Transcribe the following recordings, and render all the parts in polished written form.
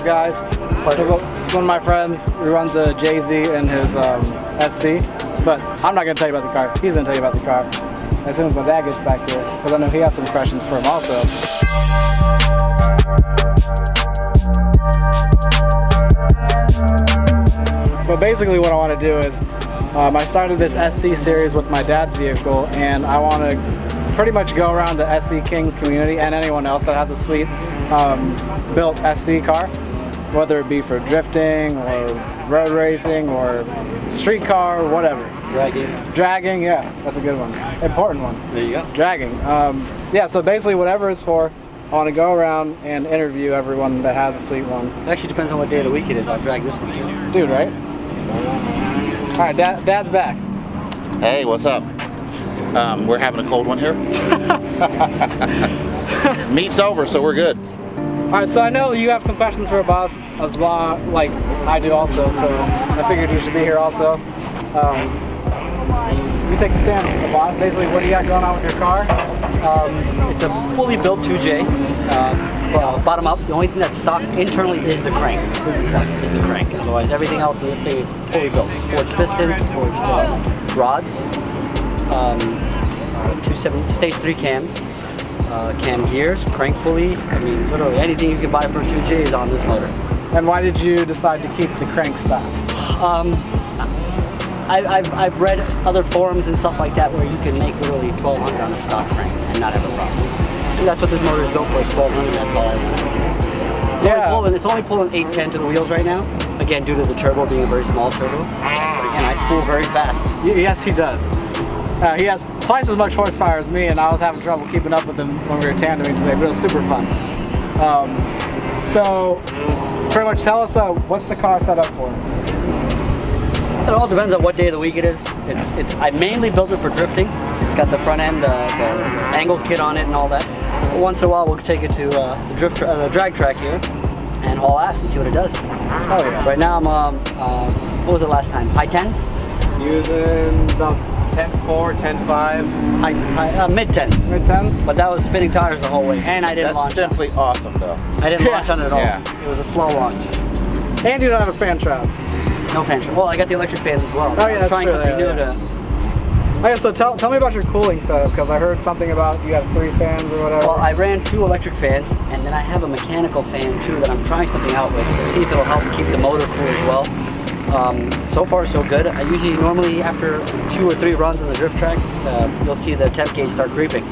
guys? One of my friends who runs a JZ in his SC, but I'm not going to tell you about the car. He's going to tell you about the car as soon as my dad gets back here, because I know he has some questions for him also. But basically what I want to do is, I started this SC series with my dad's vehicle, and I want to pretty much go around the SC Kings community and anyone else that has a sweet built SC car, whether it be for drifting or road racing or street car or whatever. Dragging, yeah, that's a good one. Important one. There you go. Dragging. Yeah, so basically whatever it's for, I want to go around and interview everyone that has a sweet one. It actually depends on what day of the week it is. I'll drag this one too. Dude, right? All right, Dad's back. Hey, what's up? We're having a cold one here. Meet's over, so we're good. All right, so I know you have some questions for boss as well, like I do also, so I figured you should be here also. You take the stand, boss. Basically, what do you got going on with your car? It's a fully built 2J, bottom up. The only thing that's stock internally is the crank. Otherwise, everything else in this thing is fully built. Forged pistons, forged rods, 270 stage 3 cams, cam gears, crank pulley. I mean, literally anything you can buy for a 2J is on this motor. And why did you decide to keep the crank stock? I've read other forums and stuff like that where you can make literally 1200 on a stock crank and not have a problem. And that's what this motor is built for, is 1200, that's all I want. It's only pulling 810 to the wheels right now, again due to the turbo being a very small turbo. But again, I spool very fast. Yes, he does. He has twice as much horsepower as me, and I was having trouble keeping up with him when we were tandeming today, but it was super fun. So, pretty much tell us what's the car set up for? It all depends on what day of the week it is. I mainly built it for drifting. It's got the front end, the angle kit on it and all that. But once in a while we'll take it to the drag track here and haul ass and see what it does. Oh yeah. Right now I'm, what was it last time? High 10s? Using about 10.4, 10.5. Mid-10s. Mid-10s? But that was spinning tires the whole way, and I didn't launch. That's simply awesome though. I didn't launch on it at all. Yeah. It was a slow launch. And you don't have a fan trap. No fan trap. Well, I got the electric fans as well. So oh yeah, that's trying true. something new to... Okay, so tell me about your cooling setup, because I heard something about you have 3 fans or whatever. Well, I ran 2 electric fans, and then I have a mechanical fan too that I'm trying something out with to see if it'll help keep the motor cool as well. So far so good. I usually normally after 2 or 3 runs on the drift track, you'll see the temp gauge start creeping.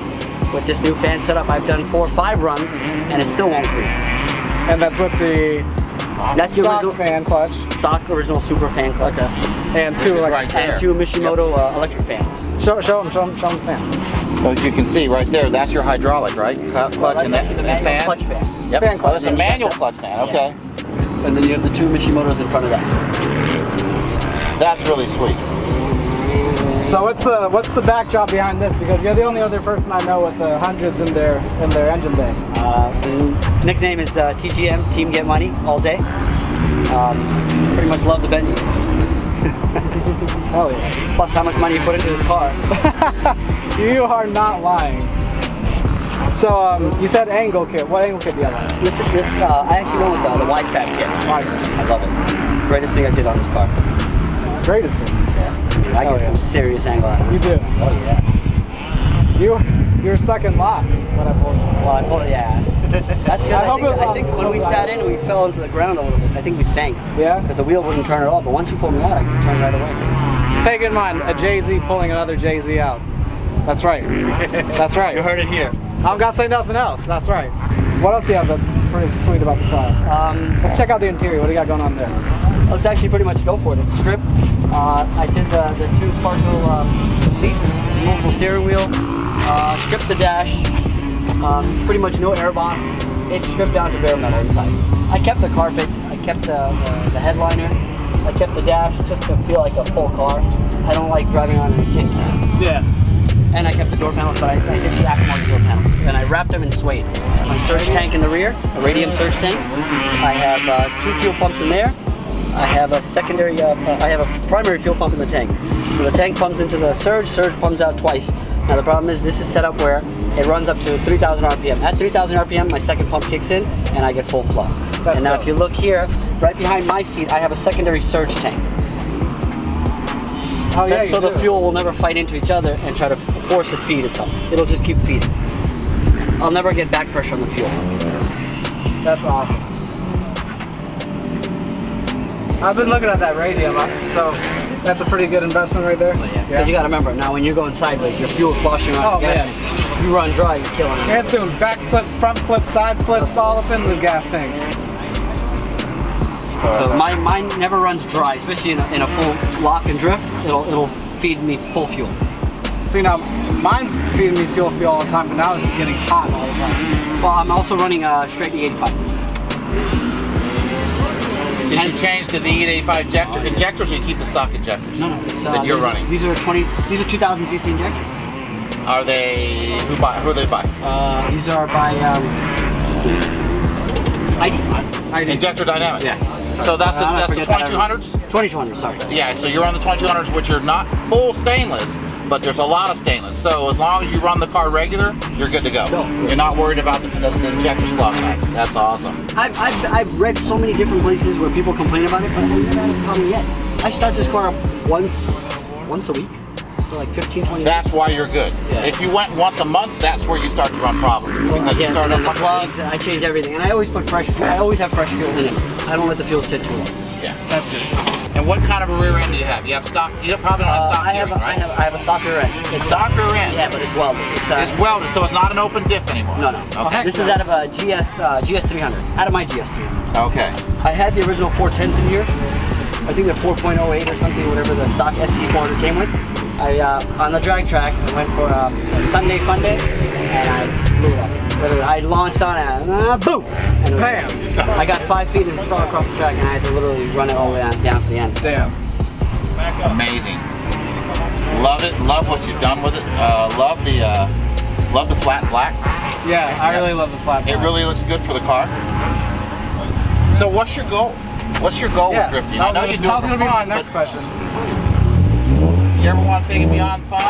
With this new fan setup, I've done 4 or 5 runs, and it still won't creep. And that's with the stock original fan clutch. Stock original super fan clutch. Okay. And 2 right there. And 2 Mishimoto electric fans. Show them the fans. So as you can see right there, that's your hydraulic, right? Clutch and fan? Clutch fan. Yep. Fan clutch. Oh, that's a manual clutch fan, okay. And then you have the 2 Mishimotos in front of that. That's really sweet. So what's the backdrop behind this? Because you're the only other person I know with the hundreds in their engine bay. The nickname is TGM, Team Get Money, all day. Pretty much love the Benjis. Hell yeah. Plus how much money you put into this car. You are not lying. So you said angle kit. What angle kit do you have on? This I actually went with the Wise Fab kit. I love it. Greatest thing I did on this car. Greatest thing? Yeah. I get some serious angle out of You this. do? Oh yeah. You were stuck in lock when I pulled you. Well, I pulled it, yeah. That's because I think when we sat in, we fell into the ground a little bit. I think we sank. Yeah? Because the wheel wouldn't turn at all. But once you pulled me out, I could turn right away. Take in mind, a JZ pulling another JZ out. That's right. That's right. You heard it here. I'm gonna say nothing else. That's right. What else do you have that's pretty sweet about the car? Let's check out the interior. What do you got going on there? Let's actually pretty much go for it. It's stripped. I did the 2 sparkle seats, movable steering wheel, stripped the dash, pretty much no air box. It's stripped down to bare metal inside. I kept the carpet, I kept the headliner, I kept the dash just to feel like a full car. I don't like driving on a tin can. Yeah. And I kept the door panels, but I did the aftermarket door panels. And I wrapped them in suede. My surge tank in the rear, a radium surge tank. I have 2 fuel pumps in there. I have a secondary, I have a primary fuel pump in the tank. So the tank pumps into the surge pumps out twice. Now the problem is this is set up where it runs up to 3,000 RPM. At 3,000 RPM, my second pump kicks in and I get full flow. And now dope. if you look here, right behind my seat, I have a secondary surge tank. Oh yeah, So the fuel will never fight into each other and try to force it feed itself. It'll just keep feeding. I'll never get back pressure on the fuel. That's awesome. I've been looking at that radium, so that's a pretty good investment right there. Because you gotta remember, now when you're going sideways, your fuel's sloshing around. Oh, gas. You run dry, you're killing it. Yeah, it's doing back flip, front flip, side flips, all up in the gas tank. So mine never runs dry, especially in a full lock and drift. It'll feed me full fuel. See now, mine's feeding me fuel all the time, but now it's just getting hot all the time. Well, I'm also running straight E85. Did you change to the E85 injectors or you keep the stock injectors? No, it's that you're running. These are 2000 cc injectors. Are they who are they by? These are by ID. Injector Dynamics. Yes. So that's the 2200s? 2200, sorry. Yeah, so you're on the 2200s, which are not full stainless, but there's a lot of stainless. So as long as you run the car regular, you're good to go. You're not worried about the injectors clogging up. That's awesome. I've read so many different places where people complain about it, but I've never had a problem yet. I start this car up once a week. For like 15, 20 That's why you're good. Yeah. If you went once a month, that's where you start to run problems. Because you start and up the plugs, I change everything. And I always put fresh fuel. I always have fresh fuel in it. I don't let the fuel sit too long. Yeah. That's good. And what kind of a rear end do you have? You have stock, you probably don't have stock gearing, right? I have a stock rear end. It's Stock rear end? Yeah, but it's welded. It's welded, so it's not an open diff anymore. No. Okay. This is out of a GS300. Out of my GS300. Okay. I had the original 410s in here. I think the 4.08 or something, whatever the stock SC400 came with. On the drag track, I went for a Sunday fun day, and I blew it up. I launched on it, boom! And Bam! I got 5 feet and fell across the track, and I had to literally run it all the way down to the end. Damn. Amazing. Love it. Love what you've done with it. Love the flat black. Yeah, I really love the flat It black. really looks good for the car. So what's your goal? What's your goal with drifting? I know you do it That was for going to be my fun, next but question. you ever want to take it beyond fun?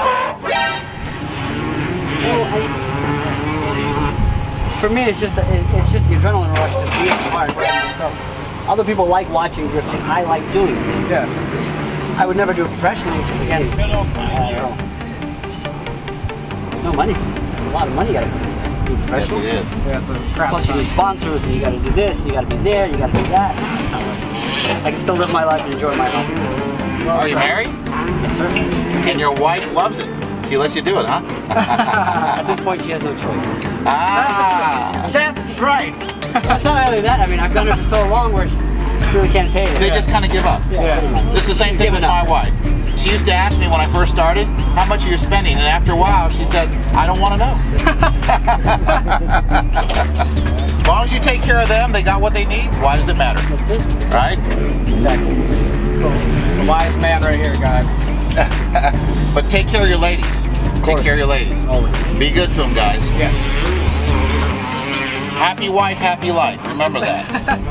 For me, it's just the adrenaline rush to be in the car and drive myself. Other people like watching drifting. I like doing it. Yeah. I would never do it professionally because again, I don't know. Just no money. It's a lot of money you gotta do Yes, professional. it is. Yeah, it's a crap. Plus you need sponsors and you gotta do this, and you gotta be there, you gotta do that. It's not worth it. I can still live my life and enjoy my home. Are you married? Yes, sir. And your wife loves it. She lets you do it, huh? At this point, she has no choice. Ah! That's right. It's not only that. I mean, I've done it for so long where she really can't say it. They just kind of give up. Yeah. This is the same thing with my wife. She used to ask me when I first started, how much are you spending? And after a while, she said, I don't want to know. As long as you take care of them, they got what they need, why does it matter? That's it. Right? Exactly. So, the wise man right here, guys. But take care of your ladies. Take care of your ladies. Always. Be good to them, guys. Yeah. Happy wife, happy life. Remember that.